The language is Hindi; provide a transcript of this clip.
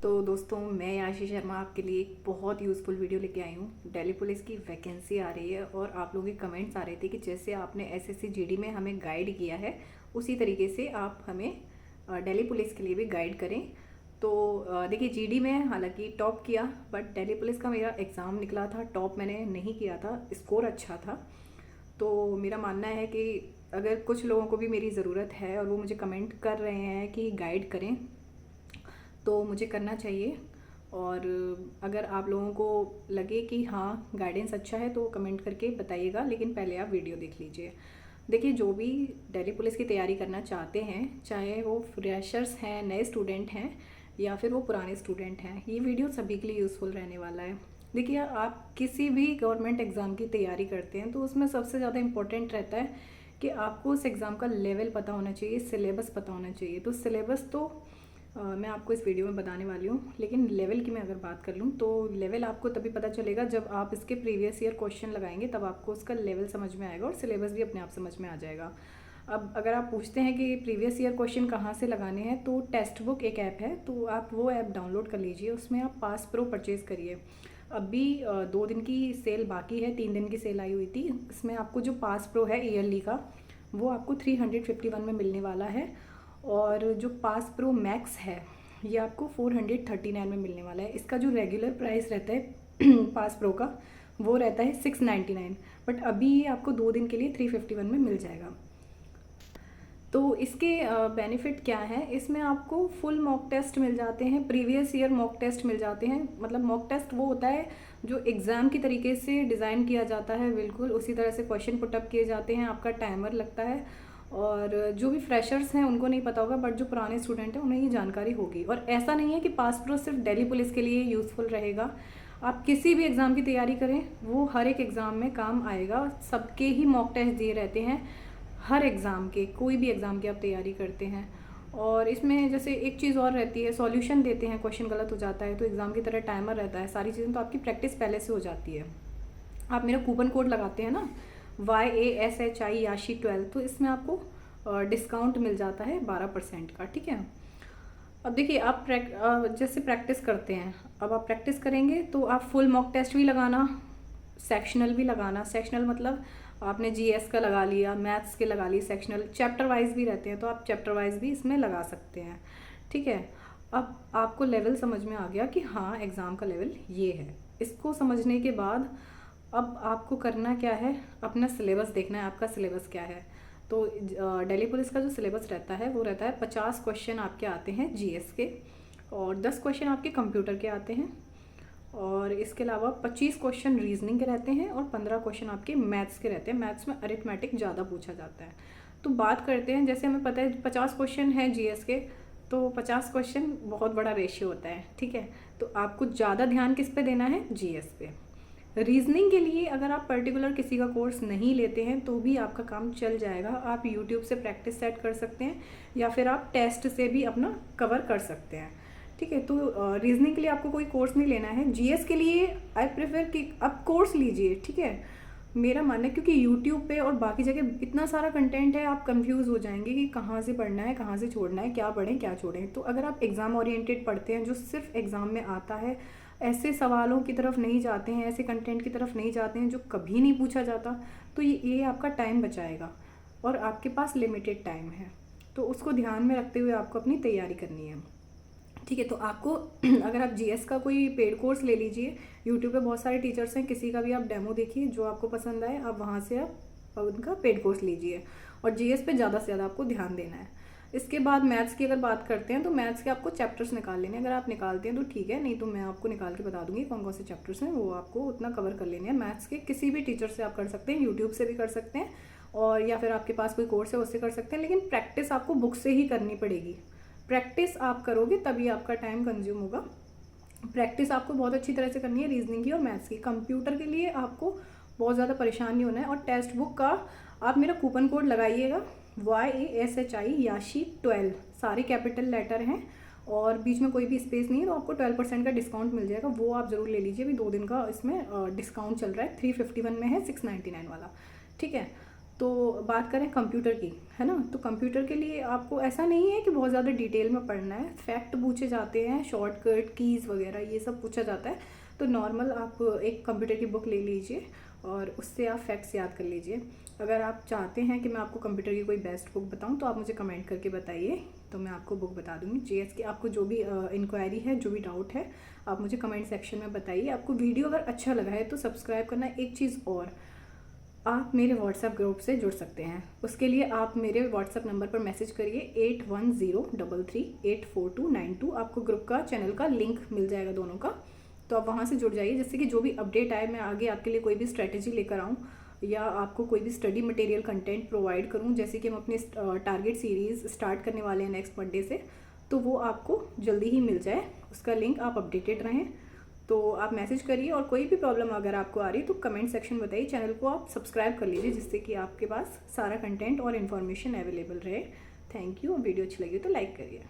तो दोस्तों, मैं आशीष शर्मा आपके लिए एक बहुत यूज़फुल वीडियो लेके आई हूँ। दिल्ली पुलिस की वैकेंसी आ रही है और आप लोगों के कमेंट्स आ रहे थे कि जैसे आपने एसएससी जीडी में हमें गाइड किया है उसी तरीके से आप हमें दिल्ली पुलिस के लिए भी गाइड करें। तो देखिए, जीडी में हालांकि टॉप किया, बट दिल्ली पुलिस का मेरा एग्ज़ाम निकला था, टॉप मैंने नहीं किया था, स्कोर अच्छा था। तो मेरा मानना है कि अगर कुछ लोगों को भी मेरी ज़रूरत है और वो मुझे कमेंट कर रहे हैं कि गाइड करें, तो मुझे करना चाहिए। और अगर आप लोगों को लगे कि हाँ गाइडेंस अच्छा है तो कमेंट करके बताइएगा, लेकिन पहले आप वीडियो देख लीजिए। देखिए, जो भी दिल्ली पुलिस की तैयारी करना चाहते हैं, चाहे वो फ्रेशर्स हैं, नए स्टूडेंट हैं या फिर वो पुराने स्टूडेंट हैं, ये वीडियो सभी के लिए यूज़फुल रहने वाला है। देखिए, आप किसी भी गवर्नमेंट एग्ज़ाम की तैयारी करते हैं तो उसमें सबसे ज़्यादा इम्पोर्टेंट रहता है कि आपको उस एग्ज़ाम का लेवल पता होना चाहिए, सिलेबस पता होना चाहिए। तो सिलेबस तो मैं आपको इस वीडियो में बताने वाली हूँ, लेकिन लेवल की मैं अगर बात कर लूँ तो लेवल आपको तभी पता चलेगा जब आप इसके प्रीवियस ईयर क्वेश्चन लगाएंगे, तब आपको उसका लेवल समझ में आएगा और सिलेबस भी अपने आप समझ में आ जाएगा। अब अगर आप पूछते हैं कि प्रीवियस ईयर क्वेश्चन कहाँ से लगाने हैं, तो टेक्स्ट बुक एक ऐप है, तो आप वो ऐप डाउनलोड कर लीजिए, उसमें आप पास प्रो परचेज़ करिए। अभी 2 दिन की सेल बाकी है, 3 दिन की सेल आई हुई थी। इसमें आपको जो पास प्रो है ईयरली का, वो आपको 351 में मिलने वाला है, और जो पास प्रो मैक्स है ये आपको 439 में मिलने वाला है। इसका जो रेगुलर प्राइस रहता है पास प्रो का, वो रहता है 699, बट अभी ये आपको 2 दिन के लिए 351 में मिल जाएगा। तो इसके बेनिफिट क्या है, इसमें आपको फुल मॉक टेस्ट मिल जाते हैं, प्रीवियस ईयर मॉक टेस्ट मिल जाते हैं। मतलब मॉक टेस्ट वो होता है जो एग्ज़ाम की तरीके से डिज़ाइन किया जाता है, बिल्कुल उसी तरह से क्वेश्चन पुटअप किए जाते हैं, आपका टाइमर लगता है। और जो भी फ्रेशर्स हैं उनको नहीं पता होगा, बट जो पुराने स्टूडेंट हैं उन्हें ये जानकारी होगी। और ऐसा नहीं है कि पास प्रो सिर्फ दिल्ली पुलिस के लिए यूज़फुल रहेगा, आप किसी भी एग्ज़ाम की तैयारी करें वो हर एक एग्ज़ाम में काम आएगा। सबके ही मॉक टेस्ट दिए रहते हैं, हर एग्ज़ाम के, कोई भी एग्ज़ाम की आप तैयारी करते हैं। और इसमें जैसे एक चीज़ और रहती है, सॉल्यूशन देते हैं, क्वेश्चन गलत हो जाता है तो एग्ज़ाम की तरह टाइमर रहता है, सारी चीज़ें तो आपकी प्रैक्टिस पहले से हो जाती है। आप मेरा कूपन कोड लगाते हैं ना, YASHI याशी 12, तो इसमें आपको डिस्काउंट मिल जाता है 12% का, ठीक है। अब देखिए, आप जैसे प्रैक्टिस करते हैं, अब आप प्रैक्टिस करेंगे तो आप फुल मॉक टेस्ट भी लगाना, सेक्शनल भी लगाना। सेक्शनल मतलब आपने जीएस का लगा लिया, मैथ्स के लगा ली सेक्शनल, चैप्टर वाइज भी रहते हैं तो आप चैप्टर वाइज भी इसमें लगा सकते हैं, ठीक है। अब आपको लेवल समझ में आ गया कि हाँ एग्ज़ाम का लेवल ये है। इसको समझने के बाद अब आपको करना क्या है, अपना सिलेबस देखना है, आपका सिलेबस क्या है। तो दिल्ली पुलिस का जो सिलेबस रहता है वो रहता है 50 क्वेश्चन आपके आते हैं जीएस के, और 10 क्वेश्चन आपके कंप्यूटर के आते हैं, और इसके अलावा 25 क्वेश्चन रीजनिंग के रहते हैं और 15 क्वेश्चन आपके मैथ्स के रहते हैं। मैथ्स में अरिथमेटिक ज़्यादा पूछा जाता है। तो बात करते हैं, जैसे हमें पता है 50 क्वेश्चन हैं जीएस के, तो 50 क्वेश्चन बहुत बड़ा रेशियो होता है, ठीक है। तो आपको ज़्यादा ध्यान किस पे देना है, जीएस पे। रीजनिंग के लिए अगर आप पर्टिकुलर किसी का कोर्स नहीं लेते हैं तो भी आपका काम चल जाएगा। आप यूट्यूब से प्रैक्टिस सेट कर सकते हैं या फिर आप टेस्ट से भी अपना कवर कर सकते हैं, ठीक है। तो रीजनिंग के लिए आपको कोई कोर्स नहीं लेना है। जीएस के लिए आई प्रेफर कि आप कोर्स लीजिए, ठीक है, मेरा मानना है, क्योंकि यूट्यूब पे और बाकी जगह इतना सारा कंटेंट है, आप कंफ्यूज हो जाएंगे कि कहाँ से पढ़ना है, कहाँ से छोड़ना है, क्या पढ़ें क्या छोड़ें। तो अगर आप एग्ज़ाम ओरिएंटेड पढ़ते हैं, जो सिर्फ एग्ज़ाम में आता है, ऐसे सवालों की तरफ नहीं जाते हैं, ऐसे कंटेंट की तरफ नहीं जाते हैं जो कभी नहीं पूछा जाता, तो ये आपका टाइम बचाएगा, और आपके पास लिमिटेड टाइम है, तो उसको ध्यान में रखते हुए आपको अपनी तैयारी करनी है, ठीक है। तो आपको अगर आप जीएस का कोई पेड कोर्स ले लीजिए, यूट्यूब पे बहुत सारे टीचर्स हैं, किसी का भी आप डेमो देखिए, जो आपको पसंद आए आप वहाँ से आप उनका पेड कोर्स लीजिए, और जीएस पे ज़्यादा से ज़्यादा आपको ध्यान देना है। इसके बाद मैथ्स की अगर बात करते हैं तो मैथ्स के आपको चैप्टर्स निकाल लेने हैं। अगर आप निकालते हैं तो ठीक है, नहीं तो मैं आपको निकाल के बता दूंगी कौन कौन से चैप्टर्स हैं, वो आपको उतना कवर कर लेने हैं। मैथ्स के किसी भी टीचर से आप कर सकते हैं, यूट्यूब से भी कर सकते हैं, और या फिर आपके पास कोई कोर्स है उससे कर सकते हैं, लेकिन प्रैक्टिस आपको बुक से ही करनी पड़ेगी। प्रैक्टिस आप करोगे तभी आपका टाइम कंज्यूम होगा। प्रैक्टिस आपको बहुत अच्छी तरह से करनी है रीजनिंग की और मैथ्स की। कंप्यूटर के लिए आपको बहुत ज़्यादा परेशान नहीं होना है। और टेक्स्ट बुक का आप मेरा कूपन कोड लगाइएगा, YASHI याशी 12, सारे कैपिटल लेटर हैं और बीच में कोई भी स्पेस नहीं है, तो आपको 12% का डिस्काउंट मिल जाएगा, वो आप ज़रूर ले लीजिए। अभी 2 दिन का इसमें डिस्काउंट चल रहा है, 351 में है 699 वाला, ठीक है। तो बात करें कंप्यूटर की, है ना, तो कंप्यूटर के लिए आपको ऐसा नहीं है कि बहुत ज़्यादा डिटेल में पढ़ना है, फैक्ट पूछे जाते हैं, शॉर्टकट कीज़ वगैरह ये सब पूछा जाता है। तो नॉर्मल आप एक कंप्यूटर की बुक ले लीजिए और उससे आप फैक्ट्स याद कर लीजिए। अगर आप चाहते हैं कि मैं आपको कंप्यूटर की कोई बेस्ट बुक बताऊं तो आप मुझे कमेंट करके बताइए, तो मैं आपको बुक बता दूंगी। जीएस की आपको जो भी इंक्वायरी है, जो भी डाउट है, आप मुझे कमेंट सेक्शन में बताइए। आपको वीडियो अगर अच्छा लगा है तो सब्सक्राइब करना। एक चीज़ और, आप मेरे व्हाट्सएप ग्रुप से जुड़ सकते हैं। उसके लिए आप मेरे व्हाट्सएप नंबर पर मैसेज करिए 8103384292। आपको ग्रुप का, चैनल का लिंक मिल जाएगा दोनों का, तो आप वहाँ से जुड़ जाइए, जिससे कि जो भी अपडेट आए मैं आगे आपके लिए कोई भी स्ट्रेटेजी लेकर आऊँ या आपको कोई भी स्टडी मटेरियल कंटेंट प्रोवाइड करूँ। जैसे कि हम अपने टारगेट सीरीज़ स्टार्ट करने वाले हैं नेक्स्ट मंडे से, तो वो आपको जल्दी ही मिल जाए, उसका लिंक आप अपडेटेड रहें। तो आप मैसेज करिए, और कोई भी प्रॉब्लम अगर आपको आ रही तो कमेंट सेक्शन में बताइए। चैनल को आप सब्सक्राइब कर लीजिए, जिससे कि आपके पास सारा कंटेंट और इन्फॉर्मेशन अवेलेबल रहे। Thank you. वीडियो अच्छी लगी तो लाइक करिए।